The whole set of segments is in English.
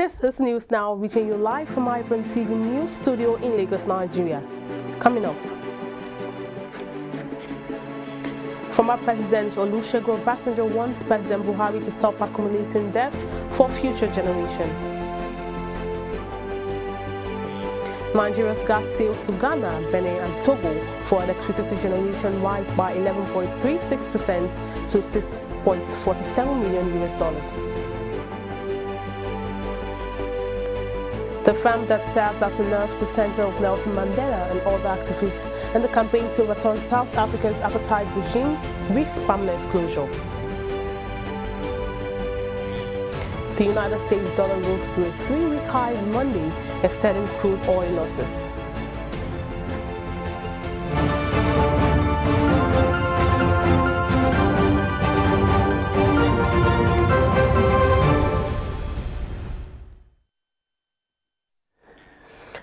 This is News Now, reaching you live from iBrandTV News Studio in Lagos, Nigeria. Coming up, former President Olusegun Obasanjo wants President Buhari to stop accumulating debt for future generations. Nigeria's gas sales to Ghana, Benin and Togo for electricity generation rise by 11.36% to $6.47 million. The firm that served as the nerve to center of Nelson Mandela and other activists in the campaign to overturn South Africa's apartheid regime risks permanent closure. The United States dollar rose to a 3-week high on Monday, extending crude oil losses.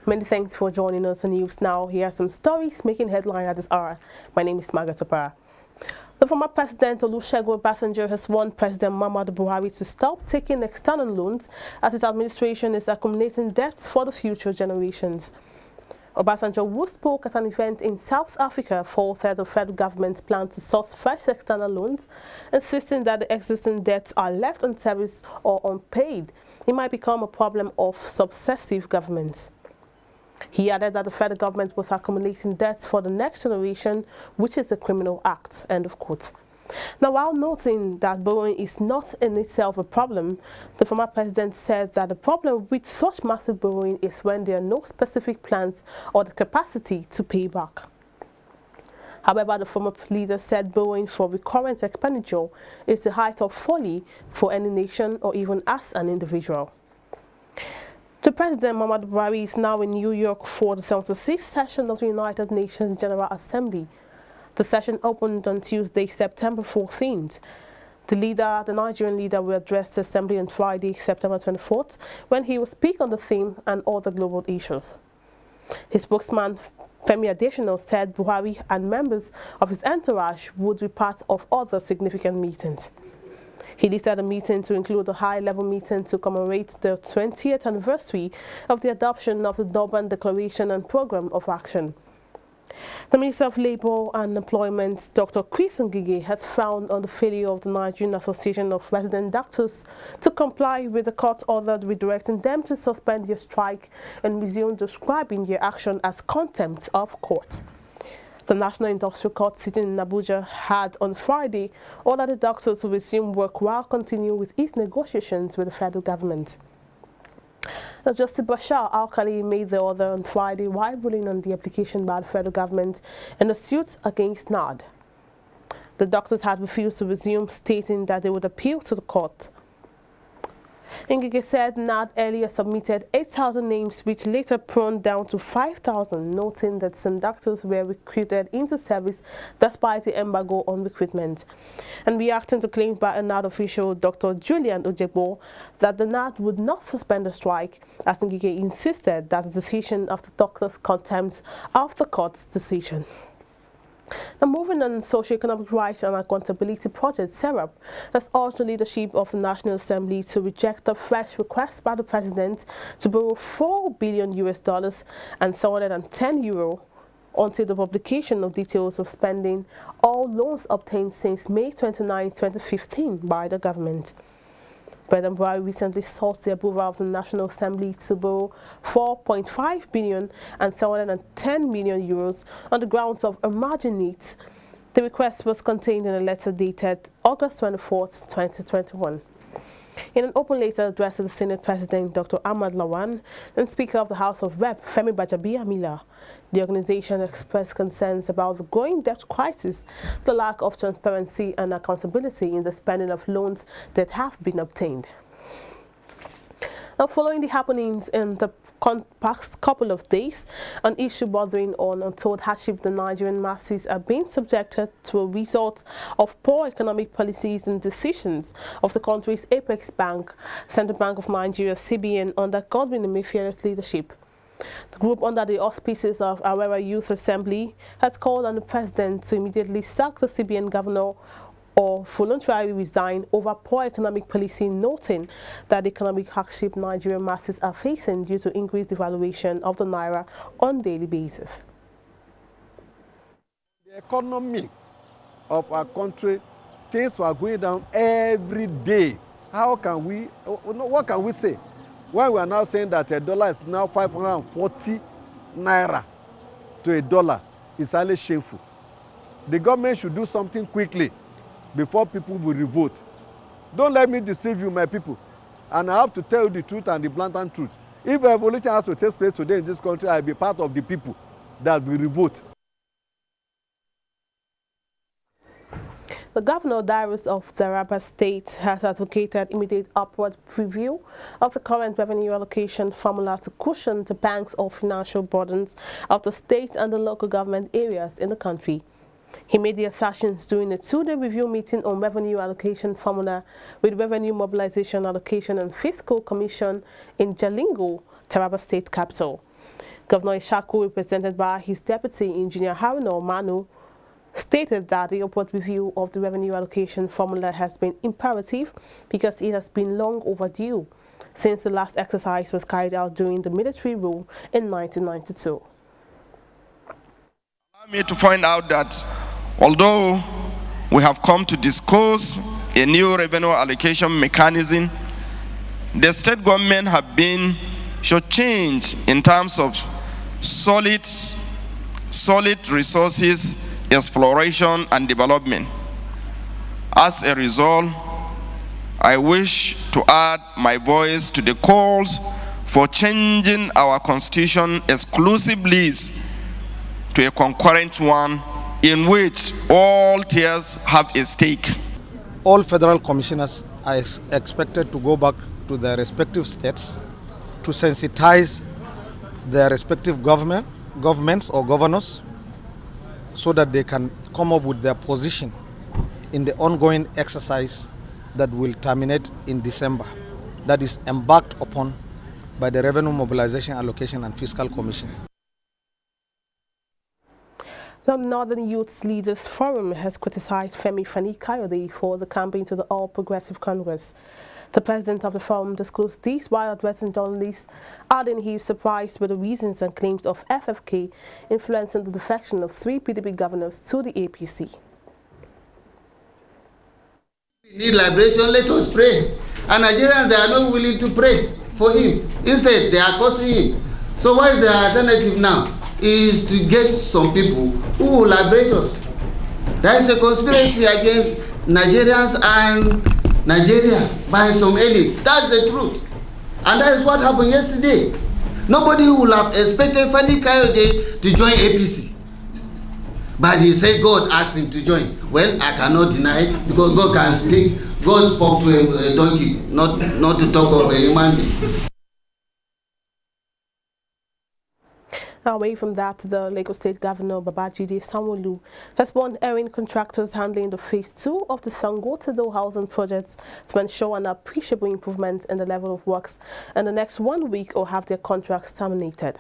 Many thanks for joining us on News Now. Here are some stories making headline at this hour. My name is Margaret Opara. The former President Olusegun Obasanjo has warned President Muhammadu Buhari to stop taking external loans as his administration is accumulating debts for the future generations. Obasanjo, who spoke at an event in South Africa, faulted the federal government's plan to source fresh external loans, insisting that the existing debts are left unserviced or unpaid. It might become a problem of successive governments. He added that the federal government was accumulating debts for the next generation, which is a criminal act. End of quote. Now, while noting that borrowing is not in itself a problem, the former president said that the problem with such massive borrowing is when there are no specific plans or the capacity to pay back. However, the former leader said borrowing for recurrent expenditure is the height of folly for any nation or even as an individual. The President Muhammadu Buhari is now in New York for the 76th session of the United Nations General Assembly. The session opened on Tuesday, September 14th. The Nigerian leader will address the Assembly on Friday, September 24th, when he will speak on the theme and other global issues. His spokesman, Femi Adesina, said Buhari and members of his entourage would be part of other significant meetings. He listed the meeting to include a high-level meeting to commemorate the 20th anniversary of the adoption of the Durban Declaration and Programme of Action. The Minister of Labour and Employment, Dr. Chris Ngige, has frowned on the failure of the Nigerian Association of Resident Doctors to comply with the court order redirecting them to suspend their strike and resume describing their action as contempt of court. The National Industrial Court sitting in Abuja had on Friday ordered the doctors to resume work while continuing with its negotiations with the federal government. Now, Justice Bashar Al-Khali made the order on Friday while ruling on the application by the federal government in a suit against NAD. The doctors had refused to resume, stating that they would appeal to the court. Ngige said NAD earlier submitted 8,000 names, which later pruned down to 5,000, noting that some doctors were recruited into service despite the embargo on recruitment. And reacting to claims by a NAD official, Dr. Julian Ojegbo, that the NAD would not suspend the strike, as Ngige insisted that the decision of the doctors contempt of the court's decision. Now, moving on, Socio-Economic Rights and Accountability Project, SERAP, has urged the leadership of the National Assembly to reject the fresh request by the President to borrow $4 billion and €710 until the publication of details of spending all loans obtained since May 29, 2015 by the government. President Buhari recently sought the approval of the National Assembly to borrow €4.5 billion and €710 million on the grounds of emerging needs. The request was contained in a letter dated August 24, 2021. In an open letter addressed to the Senate President Dr. Ahmad Lawan and Speaker of the House of Rep. Femi Gbajabiamila, the organization expressed concerns about the growing debt crisis, the lack of transparency and accountability in the spending of loans that have been obtained. Now, following the happenings in the past couple of days, an issue bordering on untold hardship, the Nigerian masses are being subjected to a result of poor economic policies and decisions of the country's apex bank, Central Bank of Nigeria, CBN, under Godwin Emefiele's leadership. The group, under the auspices of Awera Youth Assembly, has called on the President to immediately sack the CBN governor or voluntarily resign over poor economic policy, noting that the economic hardship Nigerian masses are facing due to increased devaluation of the naira on a daily basis. The economy of our country, things were going down every day. How can we, what can we say? When we are now saying that a dollar is now 540 naira to a dollar, it's highly shameful. The government should do something quickly before people will revolt. Don't let me deceive you, my people. And I have to tell you the truth and the blatant truth. If a revolution has to take place today in this country, I'll be part of the people that will revolt. The Governor Darius of Taraba State has advocated immediate upward review of the current revenue allocation formula to cushion the banks of financial burdens of the state and the local government areas in the country. He made the assertions during a two-day review meeting on revenue allocation formula with Revenue Mobilization Allocation and Fiscal Commission in Jalingo, Taraba State capital. Governor Ishaku, represented by his deputy engineer Haruna Manu, stated that the upward review of the revenue allocation formula has been imperative because it has been long overdue since the last exercise was carried out during the military rule in 1992. Allow me to point out that although we have come to discuss a new revenue allocation mechanism, the state government have been shortchanged in terms of solid resources, exploration and development. As a result, I wish to add my voice to the calls for changing our constitution exclusively to a concurrent one in which all tiers have a stake. All federal commissioners are expected to go back to their respective states to sensitize their respective governments or governors so that they can come up with their position in the ongoing exercise that will terminate in December, that is embarked upon by the Revenue Mobilization Allocation and Fiscal Commission. The Northern Youth Leaders Forum has criticized Femi Fani-Kayode for the campaign to the All Progressive Congress. The president of the forum disclosed this while addressing journalists, adding he is surprised by the reasons and claims of FFK influencing the defection of 3 PDP governors to the APC. We need liberation, let us pray. And Nigerians, they are not willing to pray for him. Instead, they are cursing him. So what is the alternative now? Is to get some people who will liberate us. There is a conspiracy against Nigerians and Nigeria by some elites. That's the truth. And that is what happened yesterday. Nobody would have expected Fani Kayode to join APC. But he said God asked him to join. Well, I cannot deny because God can speak. God spoke to a donkey, not to talk of a human being. Away from that, the Lagos State Governor Babajide Sanwo-Olu has warned erring contractors handling the Phase 2 of the Sango-Tedo housing projects to ensure an appreciable improvement in the level of works in the next 1 week or have their contracts terminated.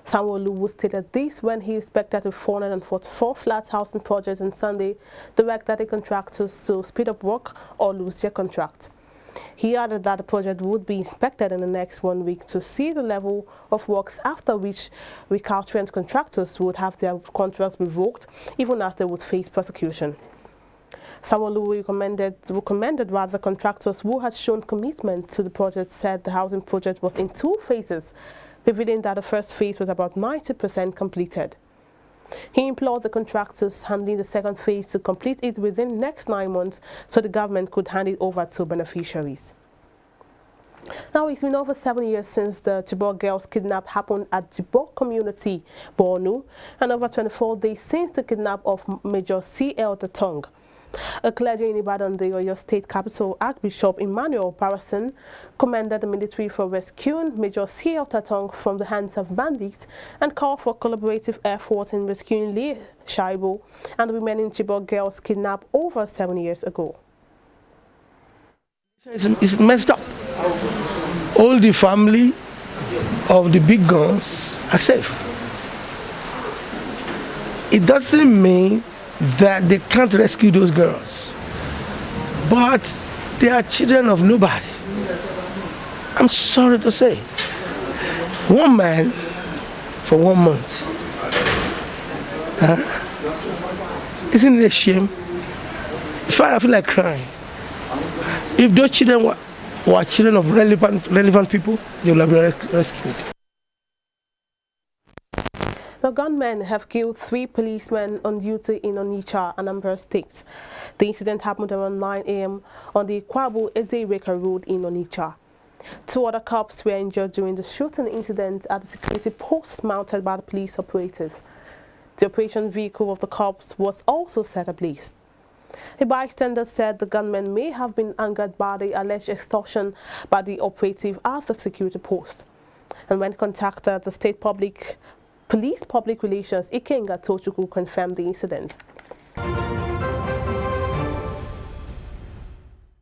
Sanwo-Olu stated this when he inspected a 444 flat housing project on Sunday, directed the contractors to speed up work or lose their contract. He added that the project would be inspected in the next 1 week to see the level of works, after which recalcitrant contractors would have their contracts revoked, even as they would face prosecution. Sanwo-Olu recommended rather contractors who had shown commitment to the project said the housing project was in 2 phases, revealing that the first phase was about 90% completed. He implored the contractors handling the second phase to complete it within the next 9 months so the government could hand it over to beneficiaries. Now, it's been over 7 years since the Chibok girls' kidnap happened at Chibok community, Borno, and over 24 days since the kidnap of Major C.L. Tatong. A clergy in Ibadan, the Oyo State capital, Archbishop Emmanuel Parason, commended the military for rescuing Major C.L. Tatong from the hands of bandits and called for collaborative effort in rescuing Lee Shaibu and the remaining Chibok girls kidnapped over 7 years ago. It's messed up. All the family of the big guns are safe. It doesn't mean that they can't rescue those girls. But they are children of nobody. I'm sorry to say. One man for 1 month. Isn't it a shame? I feel like crying. If those children were children of relevant people, they will have been rescued. The gunmen have killed 3 policemen on duty in Onitsha, Anambra State. The incident happened around 9 a.m. on the Kwabu-Ezeweka Road in Onitsha. 2 other cops were injured during the shooting incident at the security post mounted by the police operatives. The operation vehicle of the cops was also set ablaze. A bystander said the gunmen may have been angered by the alleged extortion by the operative at the security post. And when contacted, the state police public relations Ikenga Tochukwu confirmed the incident.